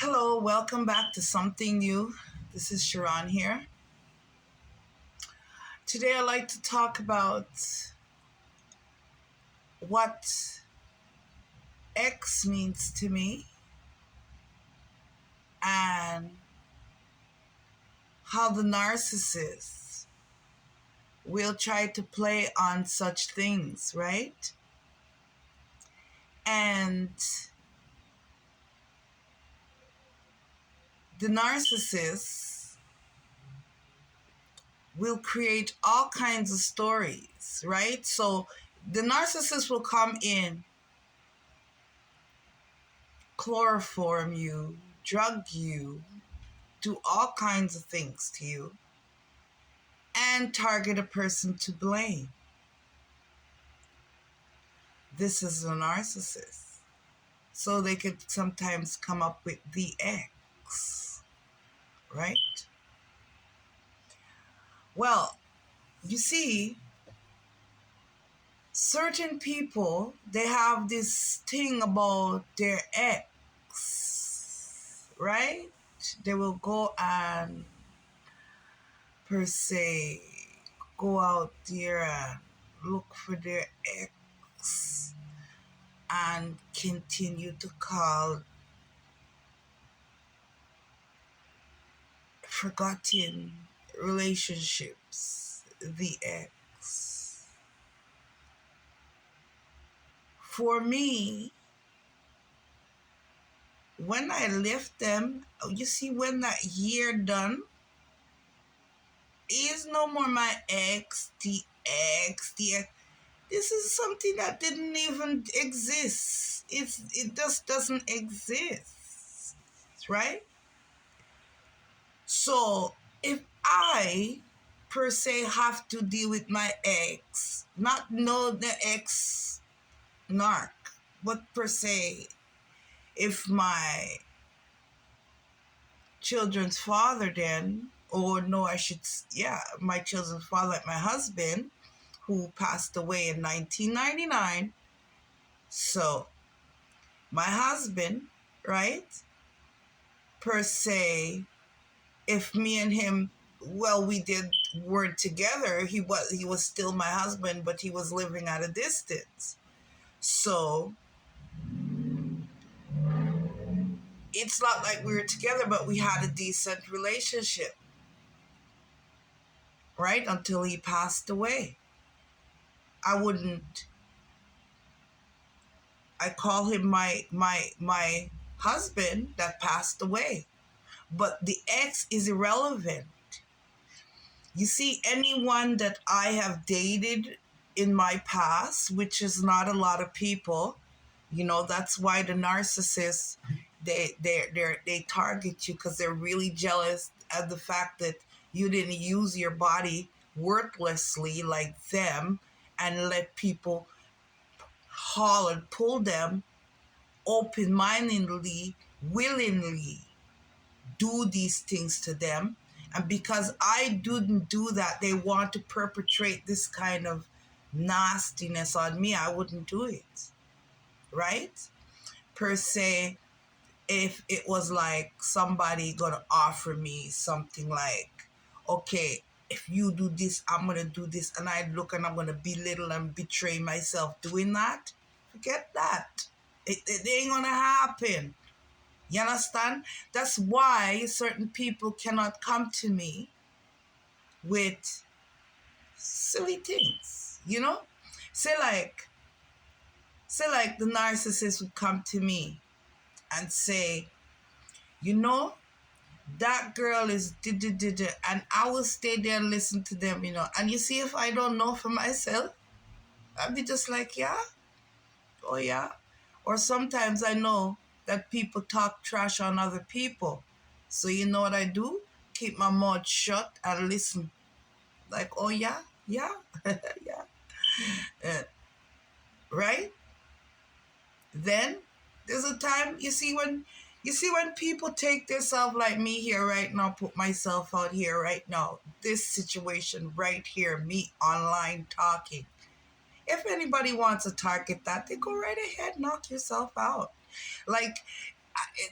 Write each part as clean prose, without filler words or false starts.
Hello, welcome back to Something New. This is Sharon here. Today I'd like to talk about what X means to me and how the narcissist will try to play on such things, right? And the narcissist will create all kinds of stories, right? So the narcissist will come in, chloroform you, drug you, do all kinds of things to you, and target a person to blame. This is a narcissist. So they could sometimes come up with the X, right? Well, you see, certain people, they have this thing about their ex, right? They will go and, per se, go out there and look for their ex and continue to call forgotten relationships the ex. For me, when I left them, you see, when that year done, is no more my ex, the ex. This is something that didn't even exist. It just doesn't exist, right? So if I per se have to deal with my ex, not know the ex narc, but per se, if my children's father then, or no, my children's father, like my husband, who passed away in 1999. So my husband, right, per se, if me and him, well, we did work together, he was still my husband, but he was living at a distance. So it's not like we were together, but we had a decent relationship, right? Until he passed away. I call him my husband that passed away. But the ex is irrelevant. You see, anyone that I have dated in my past, which is not a lot of people, that's why the narcissists, they target you, because they're really jealous of the fact that you didn't use your body worthlessly like them and let people haul and pull them open-mindedly, willingly do these things to them. And because I didn't do that, they want to perpetrate this kind of nastiness on me. I wouldn't do it, right? Per se, if it was like somebody gonna offer me something like, okay, if you do this, I'm gonna do this, and I look and I'm gonna belittle and betray myself doing that, forget that. It ain't gonna happen. You understand? That's why certain people cannot come to me with silly things, Say like the narcissist would come to me and say, you know, that girl is and I will stay there and listen to them, And you see, if I don't know for myself, I'll be just like, yeah, oh yeah. Or sometimes I know that people talk trash on other people. So you know what I do? Keep my mouth shut and listen. Like, oh yeah, yeah, yeah. Uh, right? Then there's a time, you see when people take themselves, like me here right now, put myself out here right now, this situation right here, me online talking. If anybody wants to target that, they go right ahead, knock yourself out. Like,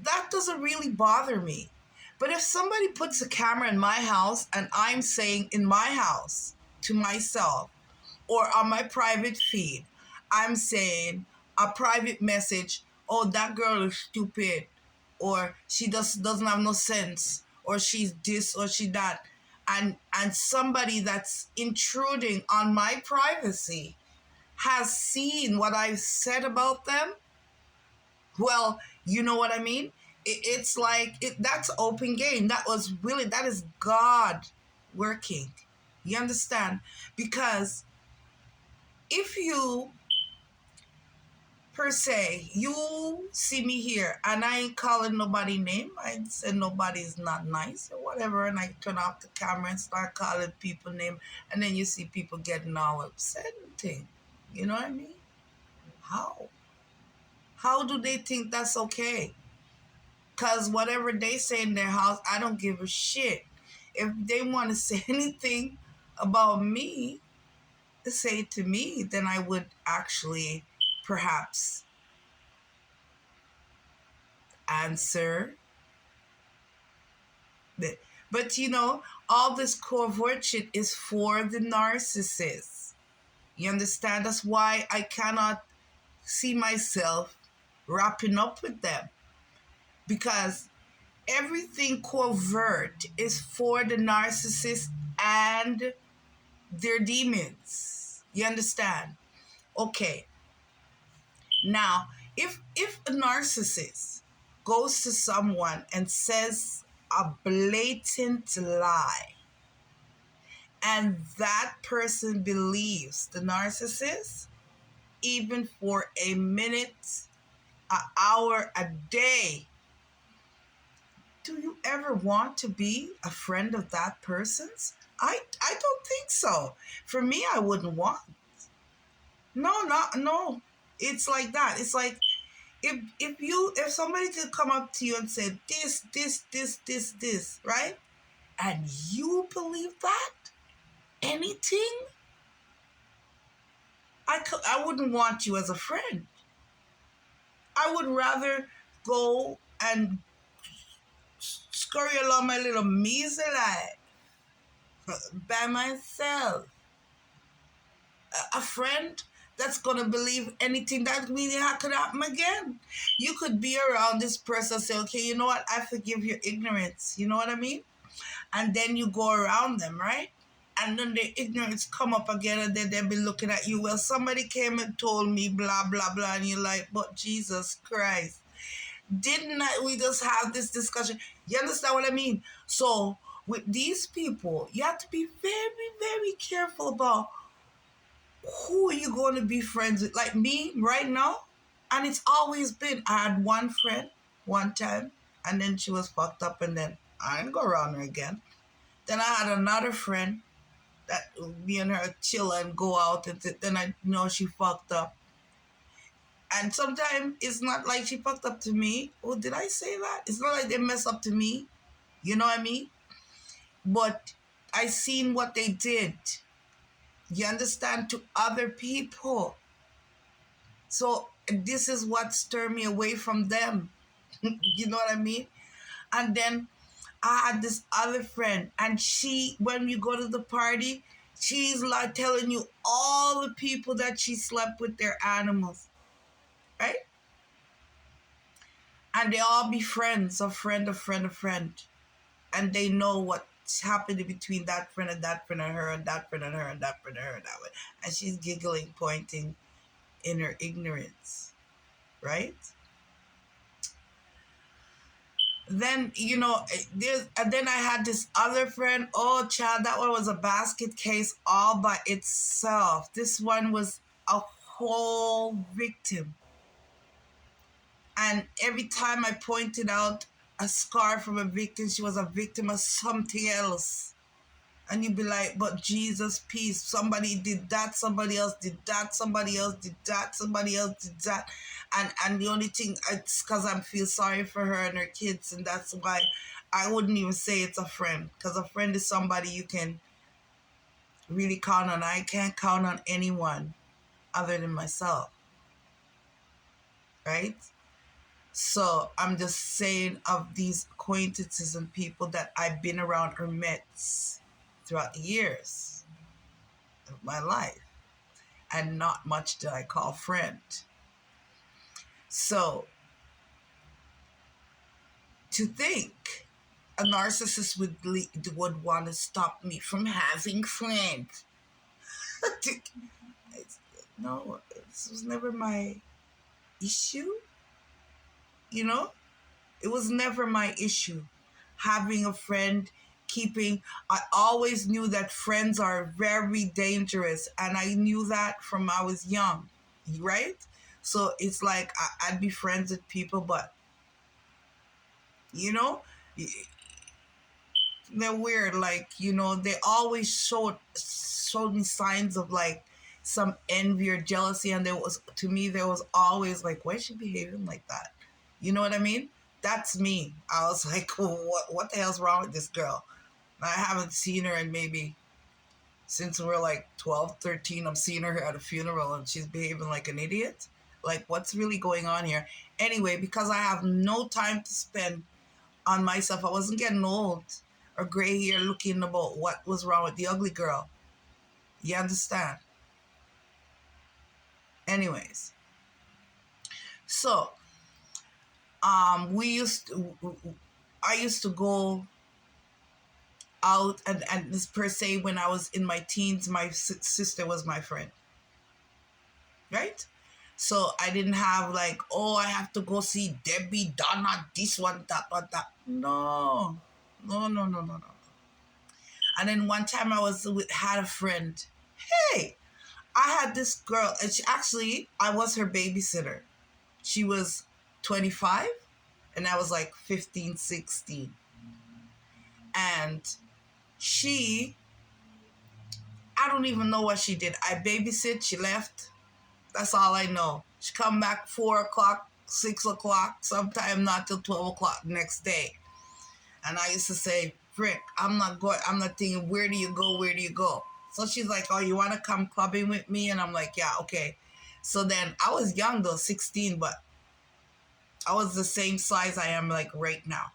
that doesn't really bother me. But if somebody puts a camera in my house and I'm saying in my house to myself or on my private feed, I'm saying a private message, oh, that girl is stupid, or she doesn't have no sense, or she's this or she that, and somebody that's intruding on my privacy has seen what I've said about them, well, you know what I mean? It's like that's open game. That is God working. You understand? Because if you, per se, you see me here and I ain't calling nobody name, I ain't say nobody's not nice or whatever, and I turn off the camera and start calling people name, and then you see people getting all upset and thing. You know what I mean? How? How do they think that's okay? Because whatever they say in their house, I don't give a shit. If they want to say anything about me, say it to me, then I would actually perhaps answer. But all this covert shit is for the narcissist. You understand? That's why I cannot see myself wrapping up with them. Because everything covert is for the narcissist and their demons. You understand? Okay. Now, if a narcissist goes to someone and says a blatant lie, and that person believes the narcissist, even for a minute, an hour, a day, do you ever want to be a friend of that person's? I don't think so. For me, I wouldn't want. No, not no. It's like that. It's like if somebody could come up to you and say this, right? And you believe that? Anything? I wouldn't want you as a friend. I would rather go and scurry along my little measly life by myself. A friend that's gonna believe anything that really could happen again. You could be around this person and say, okay, you know what? I forgive your ignorance. You know what I mean? And then you go around them, right? And then the ignorance come up again, and then they'll be looking at you. Well, somebody came and told me blah blah blah, and you're like, but Jesus Christ, didn't we just have this discussion? You understand what I mean? So with these people, you have to be very, very careful about who are you going to be friends with. Like me right now, and it's always been, I had one friend one time, and then she was fucked up, and then I didn't go around her again. Then I had another friend that me and her chill and go out, and then I know she fucked up. And sometimes it's not like she fucked up to me. Oh, did I say that? It's not like they mess up to me. You know what I mean? But I seen what they did. You understand? To other people. So this is what stirred me away from them. You know what I mean? And then I had this other friend, and she, when you go to the party, she's like telling you all the people that she slept with, their animals, right? And they all be friends, a friend, a friend, a friend. And they know what's happening between that friend and that friend and her and that friend and her and that friend and her and that way. And she's giggling, pointing in her ignorance, right? Then and then I had this other friend. Oh, child, that one was a basket case all by itself. This one was a whole victim, and every time I pointed out a scar from a victim, she was a victim of something else. And you'd be like, but Jesus, peace, somebody did that, somebody else did that, somebody else did that, somebody else did that. And the only thing, it's because I feel sorry for her and her kids, and that's why I wouldn't even say it's a friend, because a friend is somebody you can really count on. I can't count on anyone other than myself, right? So I'm just saying of these acquaintances and people that I've been around or met throughout the years of my life, and not much that I call friend. So to think a narcissist would want to stop me from having friends. No, this was never my issue. You know, it was never my issue. Having a friend, keeping, I always knew that friends are very dangerous. And I knew that from I was young, right? So it's like I'd be friends with people, but, you know, they're weird. Like, they always showed me signs of like some envy or jealousy. And there was always like, why is she behaving like that? You know what I mean? That's me. I was like, what the hell's wrong with this girl? I haven't seen her in maybe since we were like 12, 13. I'm seeing her at a funeral and she's behaving like an idiot. Like, what's really going on here? Anyway, because I have no time to spend on myself, I wasn't getting old or gray hair looking about what was wrong with the ugly girl. You understand? Anyways, so we used to, I used to go out, and this per se when I was in my teens, my sister was my friend, right? So I didn't have like, oh, I have to go see Debbie, Donna, this one, that one, that. No, no, no, no, no, no. And then one time had a friend. Hey, I had this girl, and I was her babysitter. She was 25, and I was like 15, 16. And she, I don't even know what she did. I babysit, she left. That's all I know. She come back 4 o'clock, 6 o'clock, sometime not till 12 o'clock next day. And I used to say, Frick, I'm not thinking, where do you go? Where do you go? So she's like, oh, you want to come clubbing with me? And I'm like, yeah, okay. So then I was young though, 16, but I was the same size I am like right now.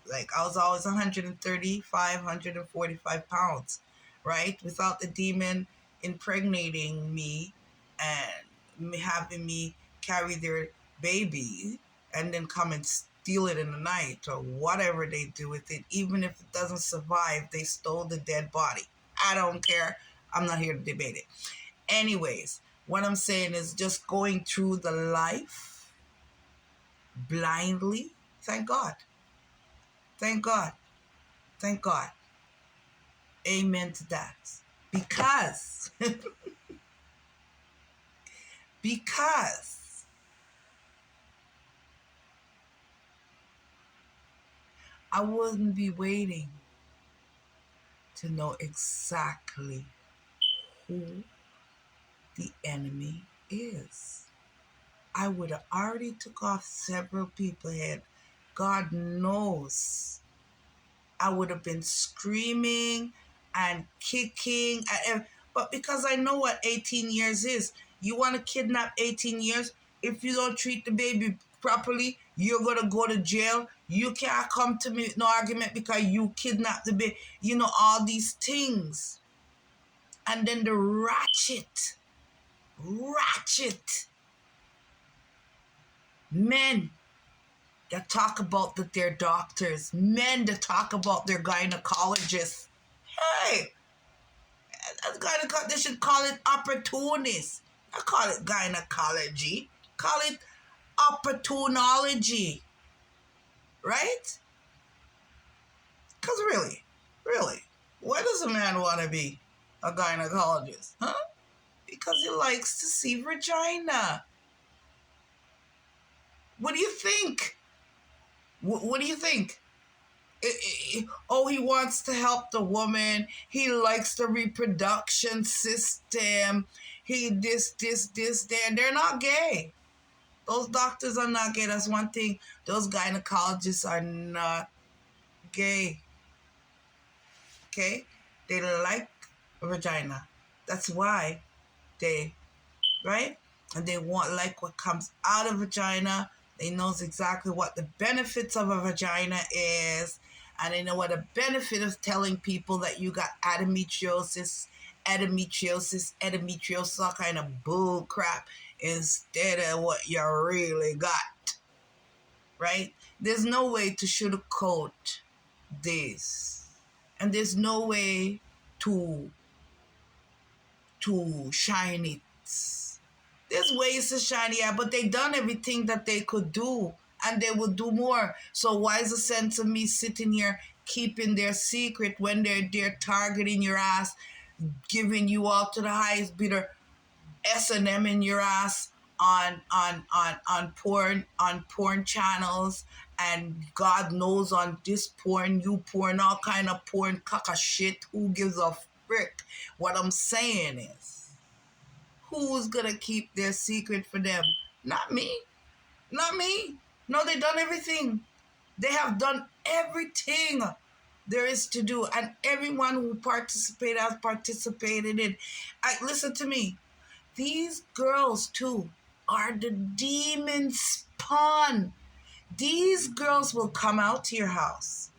Like I was always 135, 145 pounds, right? Without the demon impregnating me and having me carry their baby and then come and steal it in the night or whatever they do with it. Even if it doesn't survive, they stole the dead body. I don't care. I'm not here to debate it. Anyways, what I'm saying is just going through the life blindly. Thank God. Thank God. Thank God. Amen to that. Because, because I wouldn't be waiting to know exactly who the enemy is. I would have already took off several people's head. God knows. I would have been screaming and kicking. But because I know what 18 years is, you want to kidnap 18 years? If you don't treat the baby properly, you're going to go to jail. You can't come to me with no argument because you kidnapped the baby. You know, all these things. And then the ratchet men that talk about that they're doctors, men that talk about their gynecologists. Hey, they should call it opportunists. Not call it gynecology. Call it opportunology. Right? Because really, why does a man want to be a gynecologist? Huh? Because he likes to see vagina. What do you think? What do you think? Oh, he wants to help the woman. He likes the reproduction system. He this, there. They're not gay. Those doctors are not gay. That's one thing. Those gynecologists are not gay. Okay? They like vagina. That's why they, right? And they want like what comes out of vagina They knows exactly what the benefits of a vagina is, and they know what the benefit of telling people that you got endometriosis, all kind of bull crap instead of what you really got, right? There's no way to sugarcoat this, and there's no way to shine it. There's ways to shine, yeah, but they done everything that they could do, and they will do more. So why is the sense of me sitting here keeping their secret when they're targeting your ass, giving you all to the highest bidder, S&M in your ass on porn channels, and God knows on this porn, you porn, all kind of porn, caca shit. Who gives a frick? What I'm saying is, who's gonna keep their secret for them? Not me. Not me. No, they done everything. They have done everything there is to do, and everyone who participated has participated in. Listen to me. These girls too are the demon spawn. These girls will come out to your house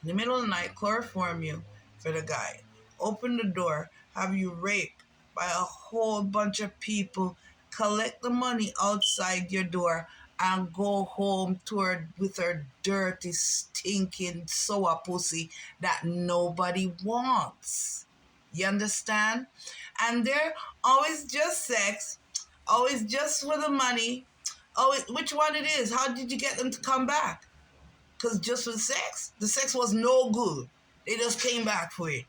in the middle of the night, chloroform you for the guy, open the door, have you raped by a whole bunch of people, collect the money outside your door, and go home to her with her dirty, stinking sour pussy that nobody wants. You understand? And they're always just sex, always just for the money. Oh, which one it is? How did you get them to come back? Because just for the sex was no good. They just came back for it.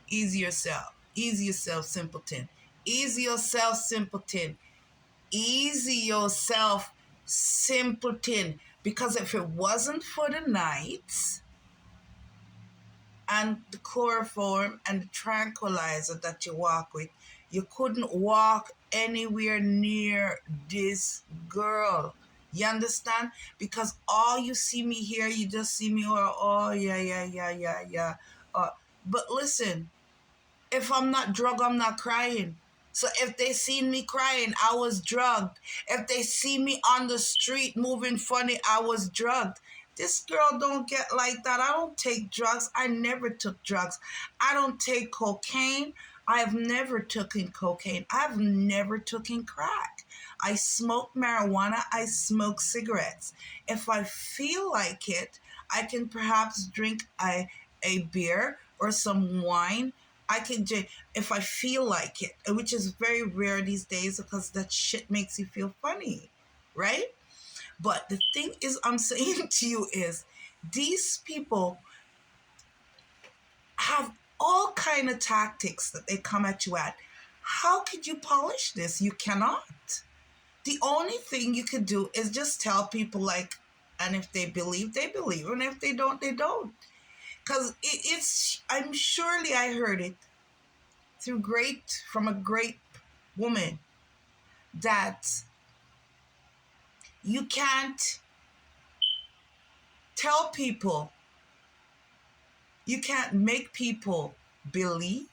Ease yourself. Ease yourself, simpleton. Ease yourself, simpleton. Ease yourself, simpleton. Because if it wasn't for the night and the chloroform and the tranquilizer that you walk with, you couldn't walk anywhere near this girl. You understand? Because all you see me here, you just see me, yeah. But listen, if I'm not drugged, I'm not crying. So if they seen me crying, I was drugged. If they see me on the street moving funny, I was drugged. This girl don't get like that. I don't take drugs. I never took drugs. I don't take cocaine. I have never taken cocaine. I've never taken crack. I smoke marijuana. I smoke cigarettes. If I feel like it, I can perhaps drink a beer or some wine. I can drink if I feel like it, which is very rare these days because that shit makes you feel funny, right? But the thing is, I'm saying to you is, these people have all kind of tactics that they come at you at. How could you polish this? You cannot. The only thing you could do is just tell people like, and if they believe, they believe, and if they don't, they don't. Because I'm surely I heard it from a great woman that you can't tell people, you can't make people believe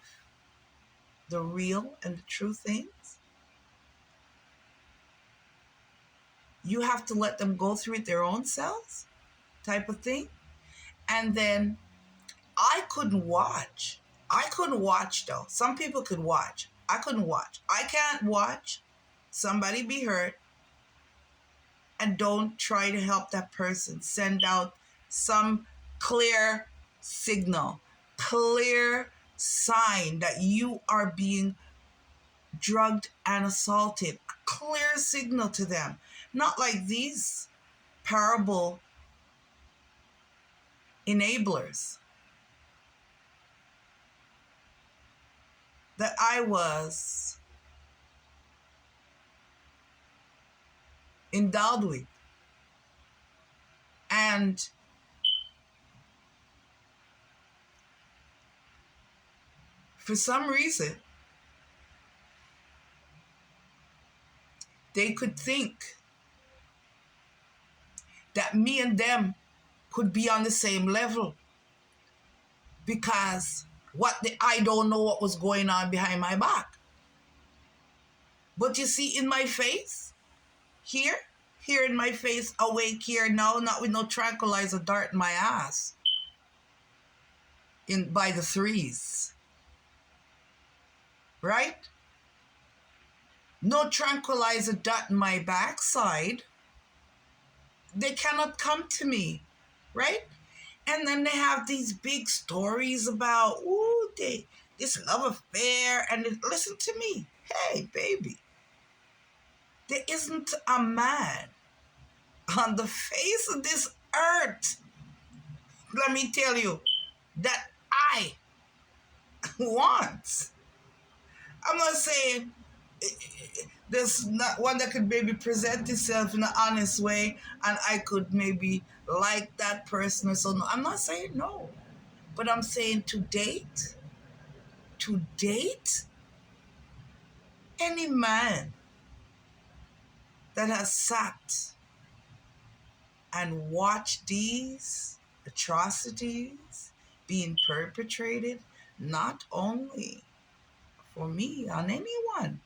the real and the true things. You have to let them go through it their own selves, type of thing. And then I couldn't watch though. Some people could watch. I couldn't watch. I can't watch somebody be hurt and don't try to help that person. Send out some clear signal, clear sign that you are being drugged and assaulted. A clear signal to them. Not like these parable enablers that I was endowed with. And for some reason, they could think that me and them could be on the same level because I don't know what was going on behind my back. But you see in my face here, here in my face, awake here now, not with no tranquilizer dart in my ass. In by the threes. Right? No tranquilizer dart in my backside. They cannot come to me. Right? And then they have these big stories about, ooh, this love affair. And listen to me. Hey, baby. There isn't a man on the face of this earth, let me tell you, that I want. I'm not saying there's not one that could maybe present itself in an honest way and I could maybe like that person or so. No, I'm not saying no. But I'm saying to date any man that has sat and watched these atrocities being perpetrated, not only for me, on anyone.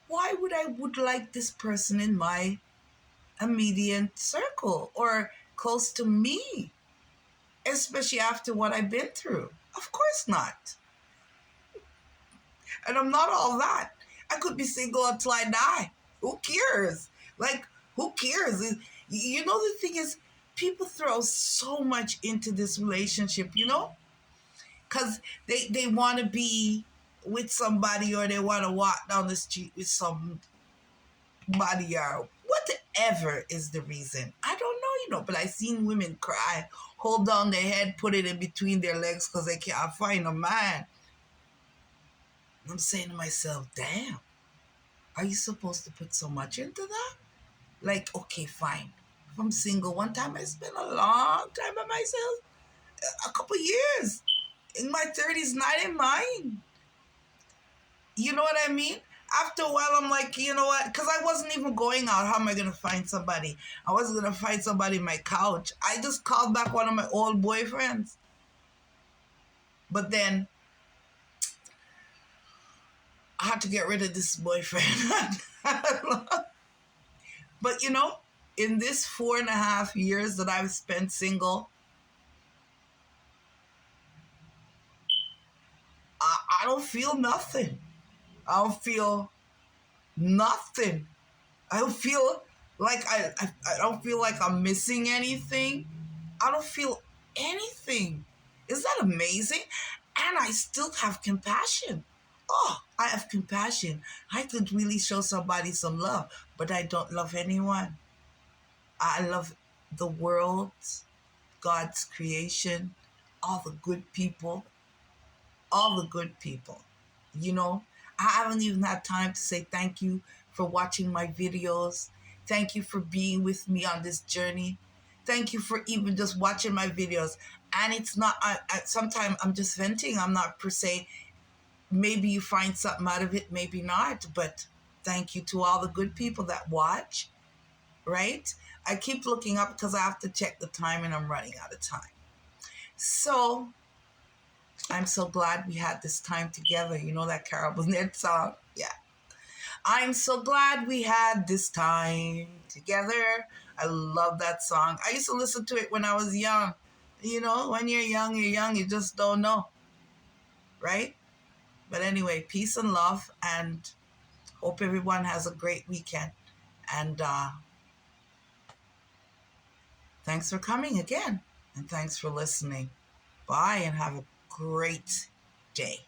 Why would like this person in my immediate circle or close to me, especially after what I've been through? Of course not. And I'm not all that. I could be single until I die. Who cares? Like, who cares? You know, the thing is, people throw so much into this relationship, you know? Because they want to be with somebody or they want to walk down the street with somebody or whatever is the reason. I don't know, you know, but I've seen women cry, hold down their head, put it in between their legs because they can't find a man. I'm saying to myself, damn, are you supposed to put so much into that? Like, okay, fine. If I'm single, one time I spent a long time by myself, a couple years. In my 30s, not in mine. You know what I mean? After a while, I'm like, you know what? Because I wasn't even going out. How am I going to find somebody? I wasn't going to find somebody on my couch. I just called back one of my old boyfriends. But then I had to get rid of this boyfriend. But you know, in this 4.5 years that I've spent single, I don't feel nothing. I don't feel nothing. I don't feel like I don't feel like I'm missing anything. I don't feel anything. Is that amazing? And I still have compassion. Oh, I have compassion. I could really show somebody some love, but I don't love anyone. I love the world, God's creation, all the good people, all the good people. You know, I haven't even had time to say thank you for watching my videos. Thank you for being with me on this journey. Thank you for even just watching my videos. And it's not, sometimes I'm just venting. I'm not per se, maybe you find something out of it, maybe not. But thank you to all the good people that watch, right? I keep looking up because I have to check the time and I'm running out of time. So I'm so glad we had this time together. You know that Carol Burnett song? Yeah. I'm so glad we had this time together. I love that song. I used to listen to it when I was young. You know, when you're young, you just don't know. Right? But anyway, peace and love, and hope everyone has a great weekend. And thanks for coming again. And thanks for listening. Bye and have a great day.